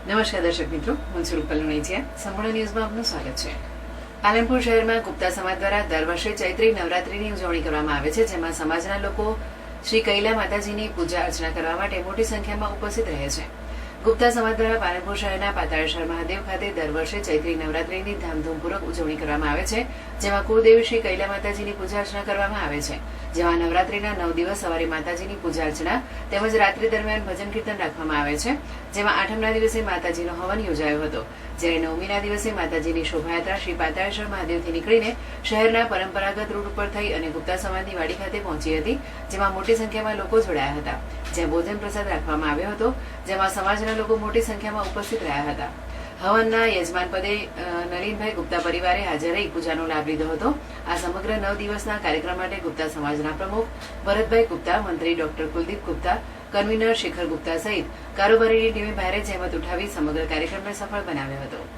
નમસ્કાર દર્શક મિત્રો, હું છું રૂપલ લુણીચિયા. સંપૂર્ણ ન્યૂઝમાં આપનું સ્વાગત છે. પાલનપુર શહેરમાં ગુપ્તા સમાજ દ્વારા દર વર્ષે ચૈત્રી નવરાત્રીની ઉજવણી કરવામાં આવે છે, જેમાં સમાજના લોકો શ્રી કૈલા માતાજીની પૂજા અર્ચના કરવા માટે મોટી સંખ્યામાં ઉપસ્થિત રહે છે. ગુપ્તા સમાજ દ્વારા પાલનપુર શહેરના પાતાળેશ્વર મહાદેવ ખાતે દર વર્ષે ચૈત્રી નવરાત્રીની ધામધૂમપૂર્વક ઉજવણી કરવામાં આવે છે, જેમાં કુળદેવી શ્રી કૈલા માતાજીની પૂજા અર્ચના કરવામાં આવે છે. જેમાં નવરાત્રીના 9 દિવસ સવારે માતાજીની પૂજા અર્ચના તેમજ રાત્રિ દરમિયાન ભજન કીર્તન રાખવામાં આવે છે. જેમાં આઠમના દિવસે માતાજીનો હવન યોજાયો હતો, જ્યારે નવમીના દિવસે માતાજીની શોભાયાત્રા શ્રી પાતાળેશ્વર મહાદેવથી નીકળીને શહેરના પરંપરાગત રૂટ ઉપર થઈ અને ગુપ્તા સમાજની વાડી ખાતે પહોંચી હતી, જેમાં મોટી સંખ્યામાં લોકો જોડાયા હતા. જ્યાં ભોજન પ્રસાદ રાખવામાં આવ્યો હતો, જેમાં સમાજના લોકો મોટી સંખ્યામાં ઉપસ્થિત રહ્યા હતા. હવનના યજમાન પદે નલિનભાઈ ગુપ્તા પરિવારે હાજર રહી પૂજાનો લાભ લીધો હતો. આ સમગ્ર 9 દિવસના કાર્યક્રમ માટે ગુપ્તા સમાજના પ્રમુખ ભરતભાઈ ગુપ્તા, મંત્રી ડોક્ટર કુલદીપ ગુપ્તા, કન્વીનર શેખર ગુપ્તા સહિત કારોબારીની ટીમે ભારે જહેમત ઉઠાવી સમગ્ર કાર્યક્રમને સફળ બનાવ્યો હતો.